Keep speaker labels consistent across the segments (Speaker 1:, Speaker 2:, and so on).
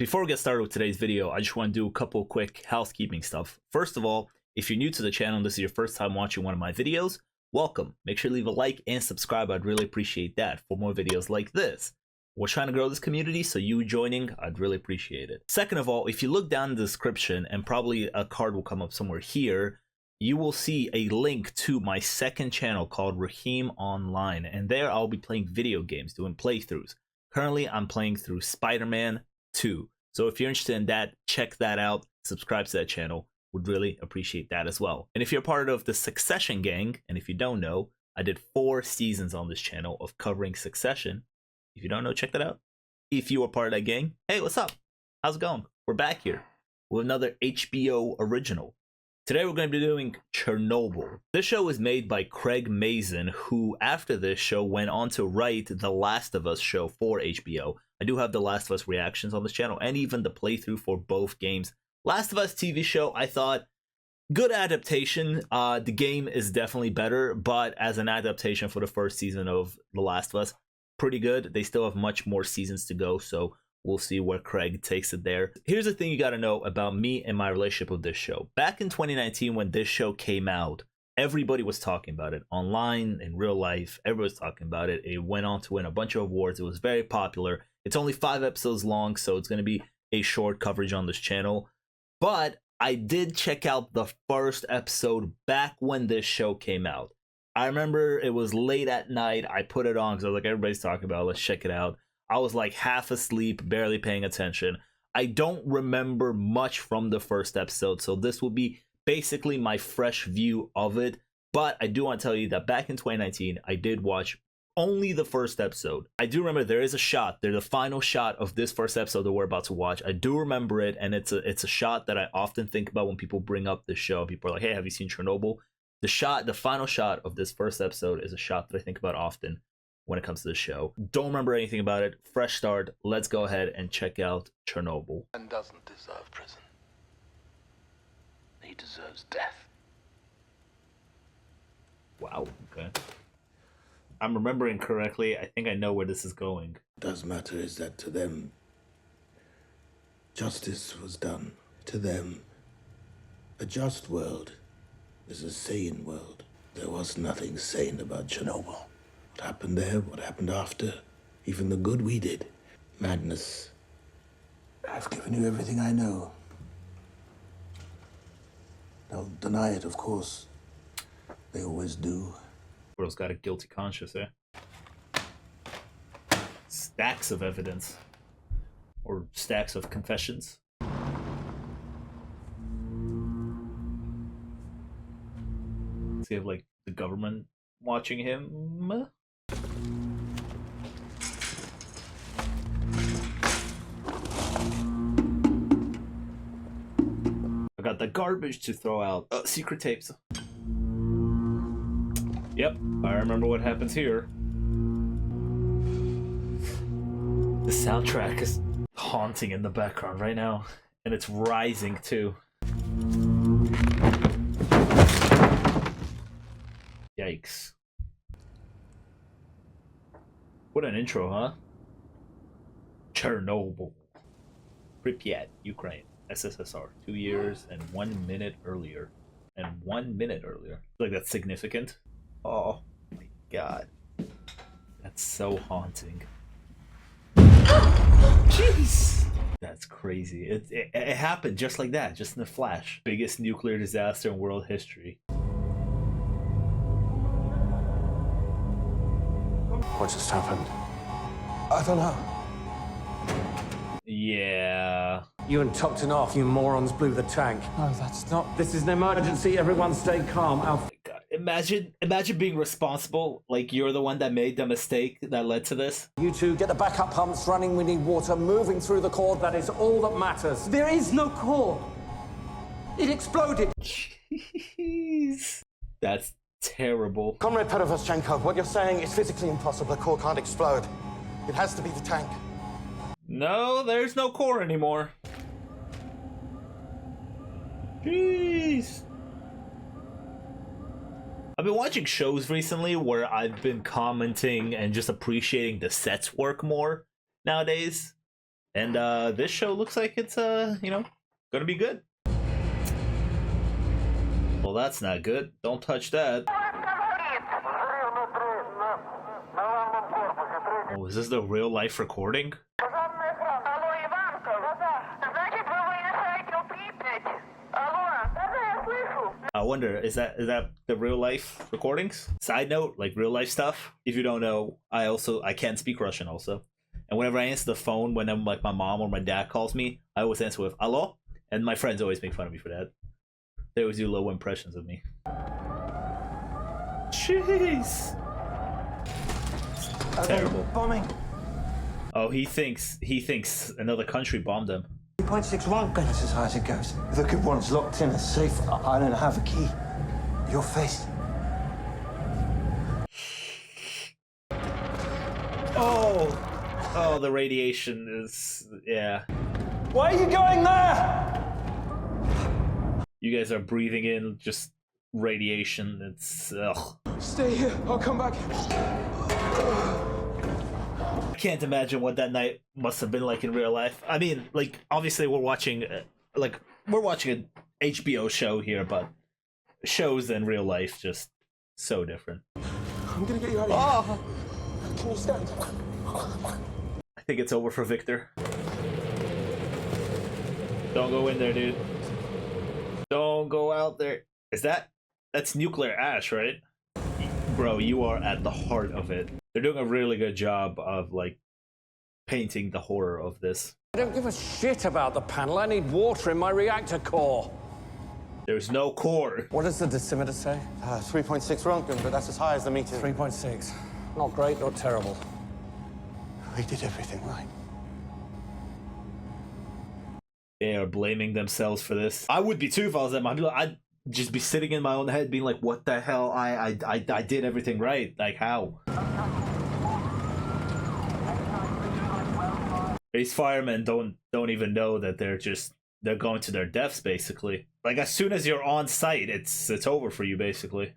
Speaker 1: Before we get started with today's video, I just want to do a couple quick housekeeping stuff. First of all, if you're new to the channel and this is your first time watching one of my videos, welcome. Make sure to leave a like and subscribe. I'd really appreciate that for more videos like this. We're trying to grow this community, so you joining, I'd really appreciate it. Second of all, if you look down in the description, and probably a card will come up somewhere here, you will see a link to my second channel called Raheem Online, and there I'll be playing video games, doing playthroughs. Currently, I'm playing through Spider-Man 2. So if you're interested in that, check that out. Subscribe to that channel. Would really appreciate that as well. And if you're part of the Succession gang, and if you don't know, I did 4 seasons on this channel of covering Succession. If you don't know, check that out. If you are part of that gang, hey, what's up? How's it going? We're back here with another HBO original. Today we're going to be doing Chernobyl. This show was made by Craig Mazin, who after this show went on to write The Last of Us show for HBO. I do have The Last of Us reactions on this channel and even the playthrough for both games. Last of Us TV show, I thought, good adaptation. The game is definitely better, but as an adaptation for the first season of The Last of Us, pretty good. They still have much more seasons to go, so we'll see where Craig takes it there. Here's the thing you got to know about me and my relationship with this show. Back in 2019, when this show came out, everybody was talking about it. Online, in real life, everybody was talking about it. It went on to win a bunch of awards. It was very popular. It's only 5 episodes long, so it's going to be a short coverage on this channel. But I did check out the first episode back when this show came out. I remember it was late at night. I put it on because I was like, everybody's talking about it. Let's check it out. I was like half asleep, barely paying attention. I don't remember much from the first episode, so this will be basically my fresh view of it. But I do want to tell you that back in 2019, I did watch only the first episode. I do remember there is a shot. There's the final shot of this first episode that we're about to watch. I do remember it, and it's a shot that I often think about when people bring up this show. People are like, hey, have you seen Chernobyl? The final shot of this first episode is a shot that I think about often when it comes to the show. Don't remember anything about it. Fresh start. Let's go ahead and check out Chernobyl.
Speaker 2: Man doesn't deserve prison. He deserves death.
Speaker 1: Wow, okay. I'm remembering correctly. I think I know where this is going.
Speaker 3: What does matter is that to them, justice was done. To them, a just world is a sane world. There was nothing sane about Chernobyl. What happened there, what happened after, even the good we did. Madness. I've given you everything I know. They'll deny it, of course. They always do.
Speaker 1: Bro's got a guilty conscience, eh? Stacks of evidence. Or stacks of confessions. Does he have, like, the government watching him? I got the garbage to throw out. Secret tapes. Yep, I remember what happens here. The soundtrack is haunting in the background right now, and it's rising too. Yikes. What an intro, huh? Chernobyl. Pripyat, Ukraine. SSSR. 2 years and 1 minute earlier. And 1 minute earlier. Like, that's significant. Oh my god. That's so haunting. Jeez! That's crazy. It happened just like that, just in a flash. Biggest nuclear disaster in world history.
Speaker 2: What just happened? I don't know.
Speaker 1: Yeah.
Speaker 4: You and Toktanov, you morons, blew the tank.
Speaker 2: No, that's not...
Speaker 4: This is an emergency. Everyone stay calm.
Speaker 1: Oh my god. Imagine being responsible. Like, you're the one that made the mistake that led to this.
Speaker 4: You two, get the backup pumps running. We need water moving through the core. That is all that matters.
Speaker 5: There is no core. It exploded.
Speaker 1: Jeez. That's terrible.
Speaker 2: Comrade Perovoshenko, what you're saying is physically impossible. The core can't explode. It has to be the tank.
Speaker 1: No, there's no core anymore. Jeez. I've been watching shows recently where I've been commenting and just appreciating the sets work more nowadays. And this show looks like it's you know, gonna be good. Well, that's not good. Don't touch that. Oh, is this the real life recording? I wonder, is that the real life recordings? Side note, like real life stuff. If you don't know, I can't speak Russian also. And whenever I answer the phone, when I'm like my mom or my dad calls me, I always answer with "Allo," and my friends always make fun of me for that. They always do low impressions of me. Jeez. Terrible.
Speaker 5: Bombing.
Speaker 1: Oh, he thinks another country bombed him.
Speaker 5: 3.6 rank. That's as high as it goes. The good one's locked in a safe. I don't have a key. Your face.
Speaker 1: Oh, the radiation is, yeah.
Speaker 5: Why are you going there?
Speaker 1: You guys are breathing in just radiation. It's, ugh.
Speaker 5: Stay here. I'll come back.
Speaker 1: I can't imagine what that night must have been like in real life. I mean, like, obviously we're watching an HBO show here, but shows in real life just so different.
Speaker 5: I'm gonna get you out of here. Can you stand?
Speaker 1: I think it's over for Victor. Don't go in there, dude. Don't go out there. That's nuclear ash, right? Bro, you are at the heart of it. They're doing a really good job of, like, painting the horror of this.
Speaker 4: I don't give a shit about the panel. I need water in my reactor core.
Speaker 1: There's no core.
Speaker 4: What does the dosimeter say?
Speaker 2: 3.6 Rontgen, but that's as high as the meter.
Speaker 4: 3.6. Not great, not terrible.
Speaker 2: We did everything right.
Speaker 1: They are blaming themselves for this. I would be too if I was them. I'd just be sitting in my own head being like, what the hell? I did everything right. Like, how? These firemen don't even know that they're going to their deaths, basically. Like, as soon as you're on site, it's over for you, basically.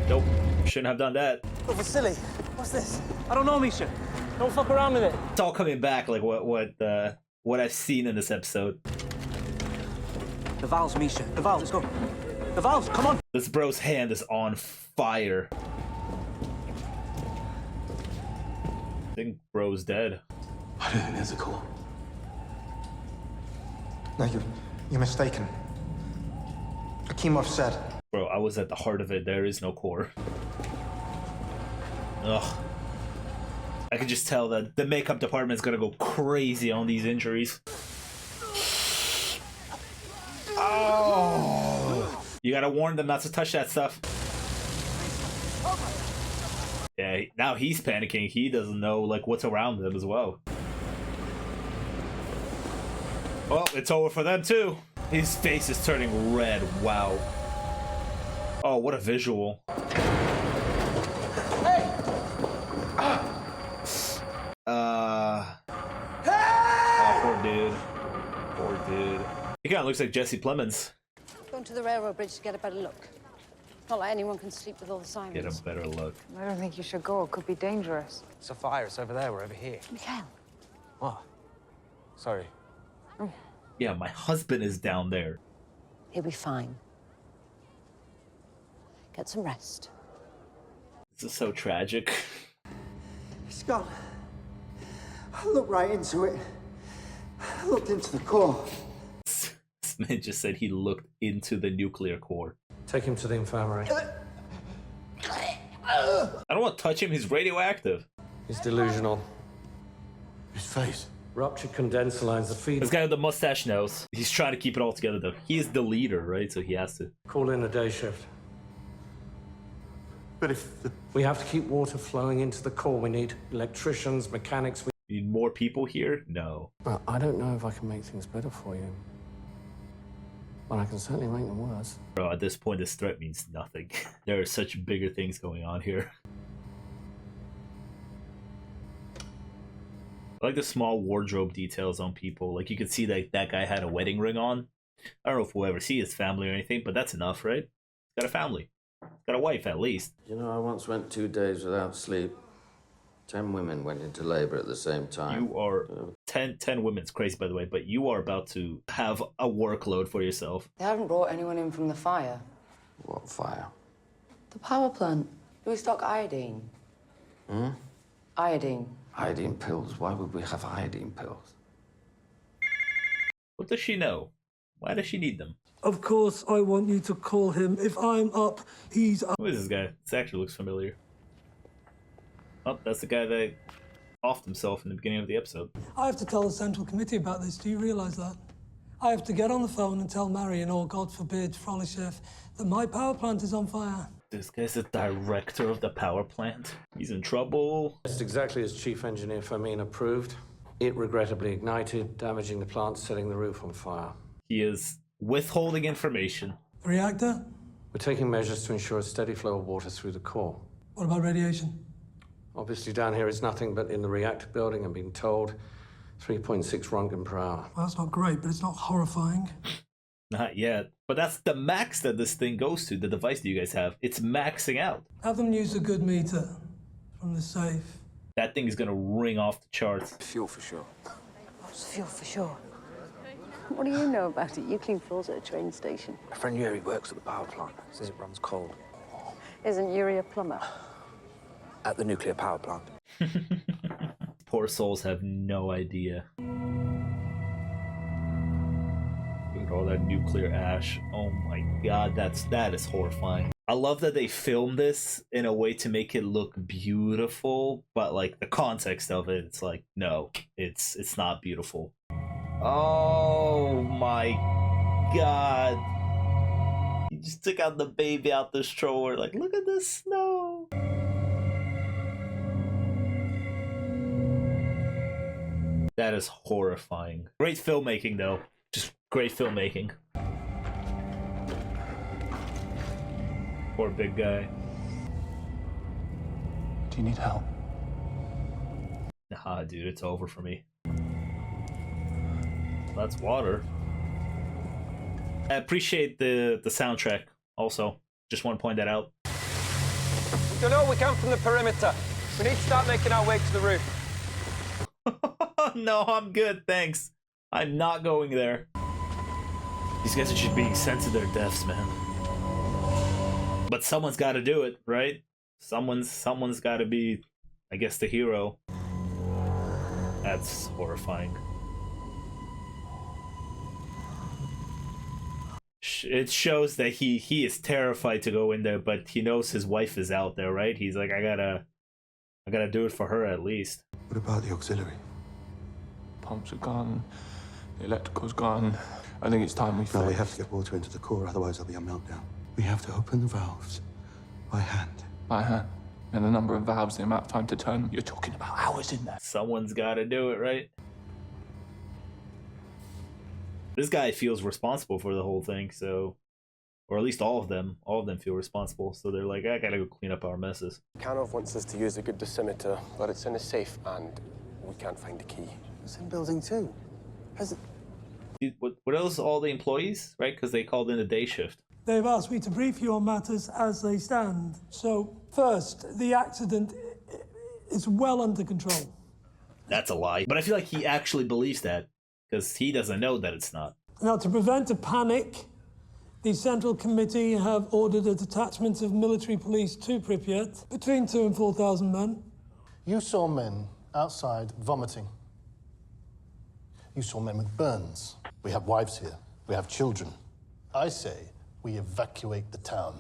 Speaker 1: Nope. Shouldn't have done that.
Speaker 5: Oh, Vasily, what's this?
Speaker 6: I don't know, Misha. Don't fuck around with it.
Speaker 1: It's all coming back, like what I've seen in this episode.
Speaker 6: The valves, Misha. The valves, let's go. The valves, come on.
Speaker 1: This bro's hand is on fire. I think bro's dead.
Speaker 2: I don't think there's a core.
Speaker 5: No, you're mistaken. Akimov said.
Speaker 1: Bro, I was at the heart of it. There is no core. Ugh. I can just tell that the makeup department is gonna go crazy on these injuries. Oh! You gotta warn them not to touch that stuff. Yeah, now he's panicking. He doesn't know, like, what's around him as well. Well, it's over for them too. His face is turning red. Wow. Oh, what a visual.
Speaker 5: Hey!
Speaker 1: Oh, poor dude. Poor dude. He kind of looks like Jesse Plemons.
Speaker 7: Going to the railroad bridge to get a better look. Not like anyone can sleep with all the sirens.
Speaker 1: Get a better look.
Speaker 8: I don't think you should go. It could be dangerous.
Speaker 6: It's a fire. It's over there. We're over here.
Speaker 7: Mikhail.
Speaker 6: What? Sorry.
Speaker 1: Yeah, my husband is down there.
Speaker 7: He'll be fine. Get some rest.
Speaker 1: This is so tragic.
Speaker 5: He's gone. I looked right into it. I looked into the core.
Speaker 1: This man just said he looked into the nuclear core.
Speaker 4: Take him to the infirmary.
Speaker 1: I don't want to touch him. He's radioactive.
Speaker 4: He's delusional.
Speaker 2: His face.
Speaker 4: Ruptured condenser lines. The feed.
Speaker 1: This guy with the mustache knows. He's trying to keep it all together, though. He is the leader, right? So he has to.
Speaker 4: Call in a day shift.
Speaker 2: But if the...
Speaker 4: We have to keep water flowing into the core. We need electricians, mechanics. We
Speaker 1: Need more people here? No.
Speaker 4: Well, I don't know if I can make things better for you. But I can certainly make them worse.
Speaker 1: Bro, at this point, this threat means nothing. There are such bigger things going on here. I like the small wardrobe details on people. Like, you could see that that guy had a wedding ring on. I don't know if we'll ever see his family or anything, but that's enough, right? He's got a family. He's got a wife, at least.
Speaker 9: You know, I once went 2 days without sleep. 10 women went into labor at the same time.
Speaker 1: You are 10 women's crazy, by the way, but you are about to have a workload for yourself.
Speaker 10: They haven't brought anyone in from the fire.
Speaker 9: What fire?
Speaker 10: The power plant. Do we stock iodine? Iodine.
Speaker 9: Iodine pills? Why would we have iodine pills?
Speaker 1: What does she know? Why does she need them?
Speaker 11: Of course, I want you to call him. If I'm up, he's up.
Speaker 1: Who is this guy? This actually looks familiar. Oh, that's the guy that offed himself in the beginning of the episode.
Speaker 11: I have to tell the Central Committee about this. Do you realise that? I have to get on the phone and tell Marion, or God forbid, Frolishev, that my power plant is on fire.
Speaker 1: This guy's the director of the power plant. He's in trouble.
Speaker 4: Just exactly as Chief Engineer Fermin approved. It regrettably ignited, damaging the plant, setting the roof on fire.
Speaker 1: He is withholding information.
Speaker 11: The reactor?
Speaker 4: We're taking measures to ensure a steady flow of water through the core.
Speaker 11: What about radiation?
Speaker 4: Obviously down here it's nothing, but in the reactor building, I'm being told, 3.6 Röntgen per hour.
Speaker 11: Well, that's not great, but it's not horrifying.
Speaker 1: Not yet. But that's the max that this thing goes to, the device that you guys have. It's maxing out.
Speaker 11: Have them use a good meter from the safe.
Speaker 1: That thing is gonna ring off the charts.
Speaker 6: Fuel for sure.
Speaker 7: What's fuel for sure? What do you know about it? You clean floors at a train station.
Speaker 6: My friend Yuri works at the power plant. Says it runs cold.
Speaker 7: Isn't Yuri a plumber?
Speaker 6: At the nuclear power plant.
Speaker 1: Poor souls have no idea. Look at all that nuclear ash. Oh my god, that is horrifying. I love that they filmed this in a way to make it look beautiful, but like the context of it, it's like, no, it's not beautiful. Oh my god. You just took out the baby out the stroller. Like, look at the snow. That is horrifying. Great filmmaking, though. Just great filmmaking. Poor big guy.
Speaker 2: Do you need help?
Speaker 1: Nah, dude, it's over for me. That's water. I appreciate the soundtrack also. Just want to point that out.
Speaker 2: We don't know. We come from the perimeter. We need to start making our way to the roof.
Speaker 1: No, I'm good, thanks. I'm not going there. These guys are just being sent to their deaths, man. But someone's got to do it, right? Someone's got to be, I guess, the hero. That's horrifying. It shows that he is terrified to go in there, but he knows his wife is out there, right? He's like, I gotta do it for her at least.
Speaker 2: What about the auxiliary?
Speaker 12: Pumps are gone, the electrical's gone. I think it's time we
Speaker 2: No, we have to get water into the core, otherwise there'll be a meltdown. We have to open the valves by hand.
Speaker 12: By hand. And the number of valves, the amount of time to turn them, you're talking about hours in there.
Speaker 1: Someone's gotta do it, right? This guy feels responsible for the whole thing, so... Or at least all of them feel responsible, so they're like, I gotta go clean up our messes.
Speaker 2: Kanov wants us to use a good dosimeter, but it's in a safe and we can't find the key.
Speaker 5: It's in building 2.
Speaker 1: Dude, what else? All the employees, right? Because they called in a day shift.
Speaker 11: They've asked me to brief you on matters as they stand. So, first, the accident is well under control.
Speaker 1: That's a lie. But I feel like he actually believes that, because he doesn't know that it's not.
Speaker 11: Now, to prevent a panic, the Central Committee have ordered a detachment of military police to Pripyat, between 2,000 and 4,000 men.
Speaker 13: You saw men outside vomiting. You saw men with burns. We have wives here. We have children. I say we evacuate the town.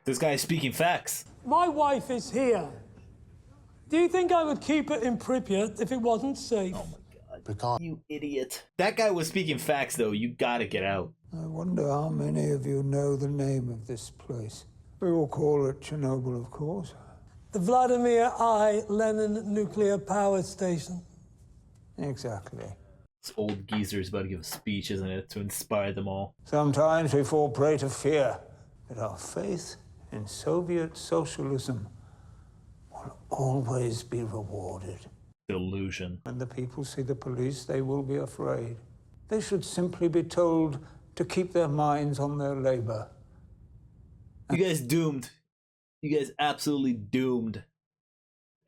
Speaker 1: This guy is speaking facts.
Speaker 11: My wife is here. Do you think I would keep her in Pripyat if it wasn't safe?
Speaker 1: Oh my god. You idiot. That guy was speaking facts, though. You gotta get out.
Speaker 14: I wonder how many of you know the name of this place. We all call it Chernobyl, of course.
Speaker 11: The Vladimir I. Lenin Nuclear Power Station.
Speaker 14: Exactly.
Speaker 1: This old geezer's about to give a speech, isn't it? To inspire them all.
Speaker 14: Sometimes we fall prey to fear, but our faith in Soviet socialism will always be rewarded.
Speaker 1: Delusion.
Speaker 14: When the people see the police, they will be afraid. They should simply be told to keep their minds on their labor.
Speaker 1: You guys doomed. You guys absolutely doomed.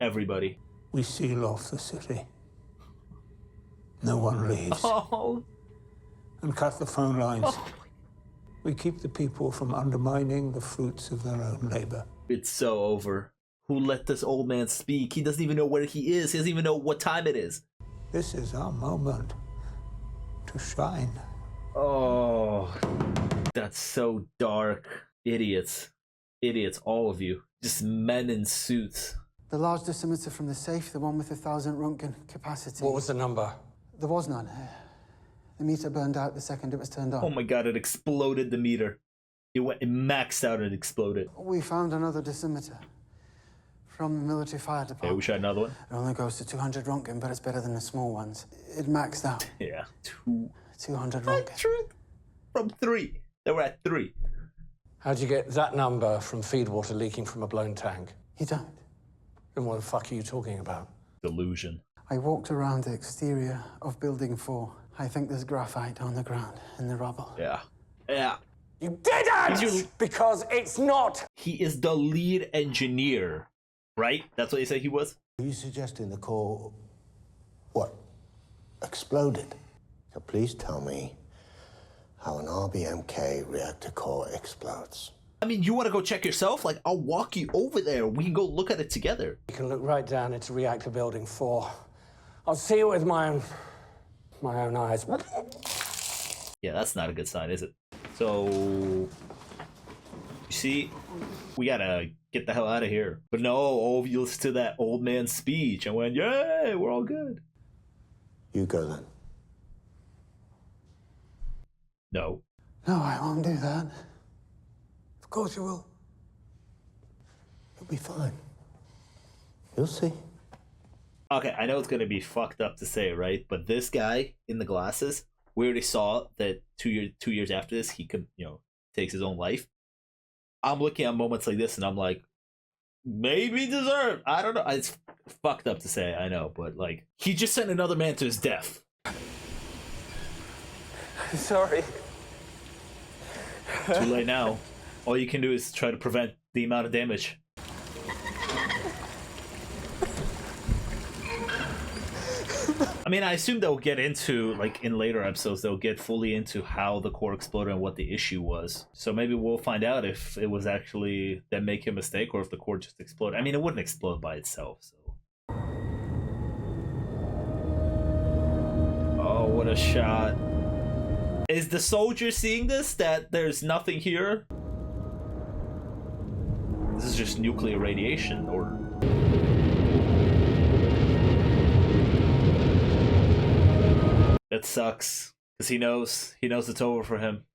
Speaker 1: everybody.
Speaker 14: We seal off the city. No one leaves.
Speaker 1: Oh.
Speaker 14: And cut the phone lines.
Speaker 1: Oh.
Speaker 14: We keep the people from undermining the fruits of their own labor.
Speaker 1: It's so over. Who let this old man speak? He doesn't even know where he is. He doesn't even know what time it is.
Speaker 14: This is our moment to shine.
Speaker 1: Oh, that's so dark. Idiots. Idiots, all of you. Just men in suits.
Speaker 5: The large dosimeter from the safe, the one with 1,000 Röntgen capacity.
Speaker 4: What was the number?
Speaker 5: There was none. The meter burned out the second it was turned on.
Speaker 1: Oh my god, it exploded, the meter. It maxed out and exploded.
Speaker 5: We found another dosimeter from the military fire department.
Speaker 1: Okay, we tried another one.
Speaker 5: It only goes to 200 Röntgen, but it's better than the small ones. It maxed out.
Speaker 1: Yeah,
Speaker 5: 200 Röntgen.
Speaker 1: From 3. They were at 3.
Speaker 4: How'd you get that number from feed water leaking from a blown tank?
Speaker 5: You don't.
Speaker 4: Then what the fuck are you talking about?
Speaker 1: Delusion.
Speaker 5: I walked around the exterior of Building 4. I think there's graphite on the ground in the rubble.
Speaker 1: Yeah. Yeah.
Speaker 4: You didn't! Because it's not!
Speaker 1: He is the lead engineer, right? That's what you said he was?
Speaker 3: Are you suggesting the core, what, exploded? So please tell me how an RBMK reactor core explodes.
Speaker 1: I mean, you want to go check yourself? Like, I'll walk you over there. We can go look at it together.
Speaker 4: You can look right down into reactor building 4. I'll see it with my own eyes.
Speaker 1: Yeah, that's not a good sign, is it? So, you see, we gotta get the hell out of here. But no, all of you listened to that old man's speech and went, yay, we're all good.
Speaker 3: You go then.
Speaker 1: No.
Speaker 5: No, I won't do that.
Speaker 11: Of course you will.
Speaker 3: You'll be fine. You'll see.
Speaker 1: Okay, I know it's gonna be fucked up to say, right? But this guy in the glasses, we already saw that 2 years after this, he could, takes his own life. I'm looking at moments like this and I'm like, maybe deserved. I don't know. It's fucked up to say, I know, but like, he just sent another man to his death.
Speaker 4: Sorry.
Speaker 1: Too late now. All you can do is try to prevent the amount of damage. I mean, I assume they'll get into, like, in later episodes, they'll get fully into how the core exploded and what the issue was. So maybe we'll find out if it was actually them making a mistake or if the core just exploded. I mean, it wouldn't explode by itself, so. Oh, what a shot. Is the soldier seeing this, that there's nothing here? This is just nuclear radiation, or... That sucks, because he knows it's over for him.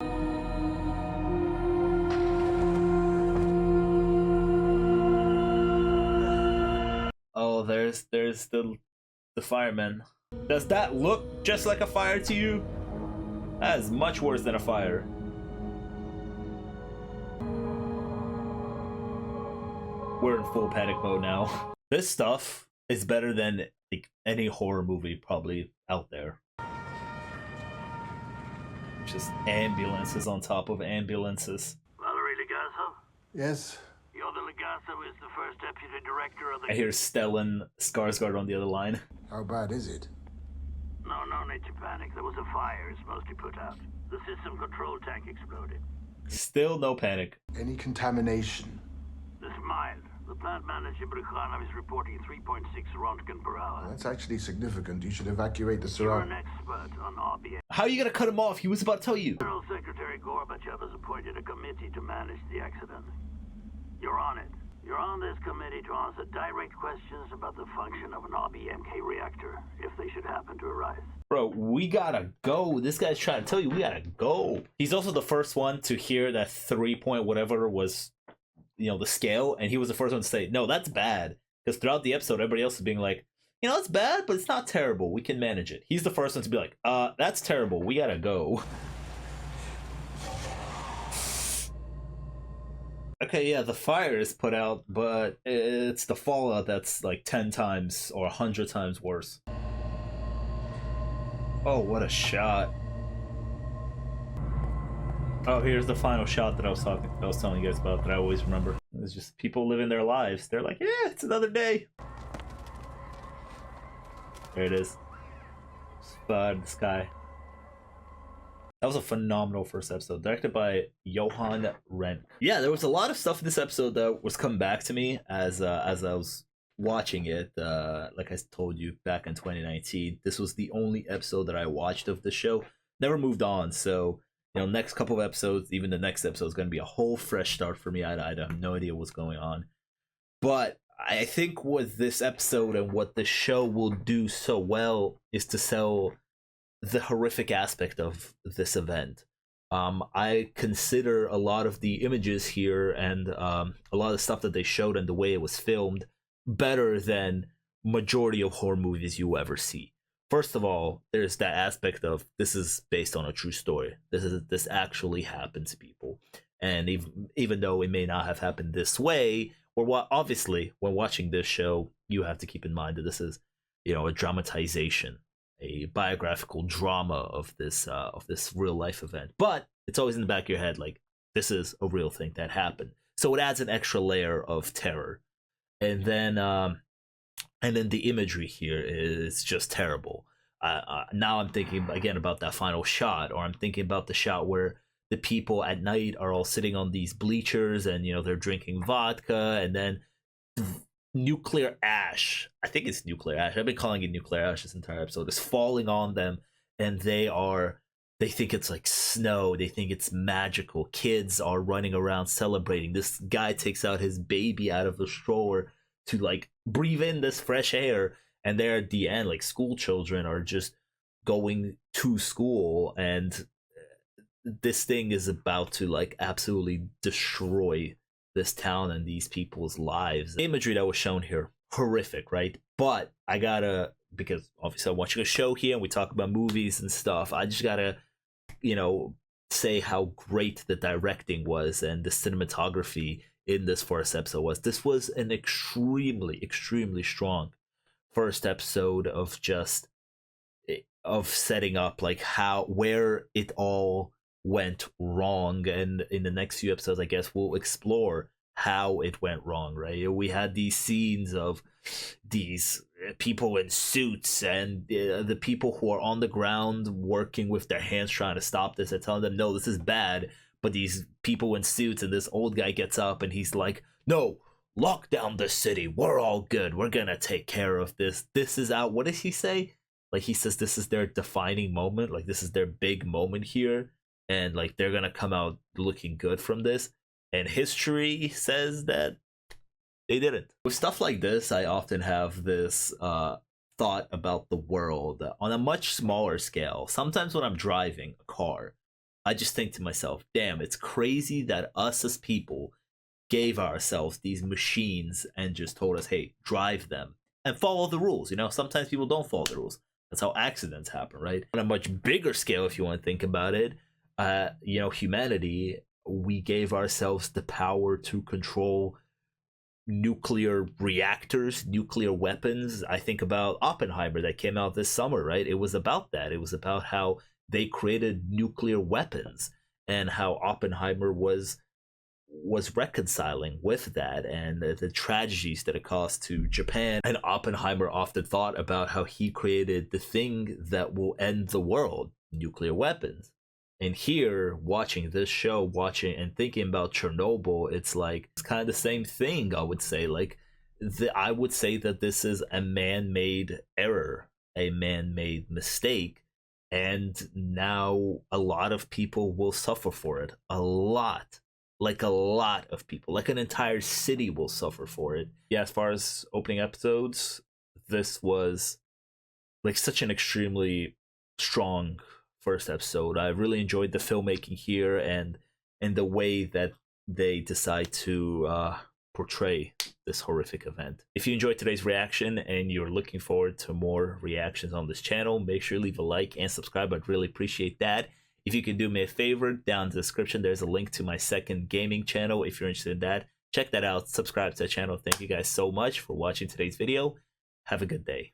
Speaker 1: Oh, there's the fireman. Does that look just like a fire to you? That is much worse than a fire. We're in full panic mode now. This stuff is better than like any horror movie probably out there. Just ambulances on top of ambulances.
Speaker 15: Valerie Legasso?
Speaker 5: Yes?
Speaker 15: You're the Legasso is the first deputy director of the...
Speaker 1: I hear Stellan Skarsgård on the other line.
Speaker 3: How bad is it?
Speaker 15: No need to panic. There was a fire. It's mostly put out. The system control tank exploded.
Speaker 1: Still no panic.
Speaker 2: Any contamination?
Speaker 15: This mild. The plant manager, Brukhanov, is reporting 3.6 Röntgen per hour.
Speaker 2: That's actually significant. You should evacuate the
Speaker 15: You're
Speaker 2: surround.
Speaker 15: an expert on RBM.
Speaker 1: How are you gonna cut him off? He was about to tell you.
Speaker 15: General Secretary Gorbachev has appointed a committee to manage the accident. You're on it. You're on this committee to answer direct questions about the function of an RBMK reactor, if they should happen to arise.
Speaker 1: Bro, we gotta go. This guy's trying to tell you we gotta go. He's also the first one to hear that 3 point whatever was, the scale, and he was the first one to say, no, that's bad. Because throughout the episode, everybody else is being like, it's bad, but it's not terrible. We can manage it. He's the first one to be like, that's terrible. We gotta go. Okay, yeah, the fire is put out, but it's the fallout that's like 10 times or 100 times worse. Oh, what a shot. Oh, here's the final shot that I was telling you guys about that I always remember. It's just people living their lives. They're like, yeah, it's another day. There it is. Spot in the sky. That was a phenomenal first episode, directed by Johan Renck. Yeah, there was a lot of stuff in this episode that was coming back to me as I was watching it. Like I told you back in 2019, this was the only episode that I watched of the show. Never moved on, so you know, next couple of episodes, even the next episode is going to be a whole fresh start for me. I have no idea what's going on, but I think with this episode and what the show will do so well is to sell the horrific aspect of this event. I consider a lot of the images here and a lot of the stuff that they showed and the way it was filmed better than majority of horror movies you ever see. First of all, there's that aspect of this is based on a true story. This actually happened to people, and even though it may not have happened this way, or obviously when watching this show, you have to keep in mind that this is, you know, a dramatization, a biographical drama of this real life event. But it's always in the back of your head, like this is a real thing that happened. So it adds an extra layer of terror, and then the imagery here is just terrible. Now I'm thinking again about that final shot, or I'm thinking about the shot where the people at night are all sitting on these bleachers and, you know, they're drinking vodka, and then nuclear ash, I think it's nuclear ash, I've been calling it nuclear ash this entire episode, is falling on them, and they think it's like snow, they think it's magical. Kids are running around celebrating. This guy takes out his baby out of the stroller to like breathe in this fresh air, and there at the end, like, school children are just going to school, and this thing is about to like absolutely destroy this town and these people's lives. The imagery that was shown here, horrific, right? But I gotta, because obviously I'm watching a show here and we talk about movies and stuff, I just gotta, you know, say how great the directing was and the cinematography in this first episode was. This was an extremely strong first episode of setting up like where it all went wrong, and in the next few episodes I guess we'll explore how it went wrong, right? We had these scenes of these people in suits and the people who are on the ground working with their hands trying to stop this and telling them no, this is bad, but these people in suits and this old guy gets up and he's like, no, lock down the city, we're all good, we're gonna take care of this is out. What does he say? Like, he says this is their defining moment, like this is their big moment here, and like they're gonna come out looking good from this. And history says that they didn't. With stuff like this, I often have this thought about the world on a much smaller scale. Sometimes when I'm driving a car, I just think to myself, damn, it's crazy that us as people gave ourselves these machines and just told us, hey, drive them and follow the rules. You know, sometimes people don't follow the rules. That's how accidents happen, right? On a much bigger scale, if you want to think about it, you know, humanity, we gave ourselves the power to control nuclear reactors, nuclear weapons. I think about Oppenheimer that came out this summer, right? It was about that. It was about how they created nuclear weapons and how Oppenheimer was reconciling with that and the tragedies that it caused to Japan. And Oppenheimer often thought about how he created the thing that will end the world, nuclear weapons. And here, watching this show, watching and thinking about Chernobyl, it's like, it's kind of the same thing, I would say. Like, I would say that this is a man-made error, a man-made mistake, and now a lot of people will suffer for it. A lot of people, like an entire city will suffer for it. Yeah, as far as opening episodes, this was like such an extremely strong first episode. I really enjoyed the filmmaking here and the way that they decide to portray this horrific event. If you enjoyed today's reaction and you're looking forward to more reactions on this channel, make sure to leave a like and subscribe. I'd really appreciate that. If you could do me a favor, down in the description there's a link to my second gaming channel. If you're interested in that, check that out. Subscribe to the channel. Thank you guys so much for watching today's video. Have a good day.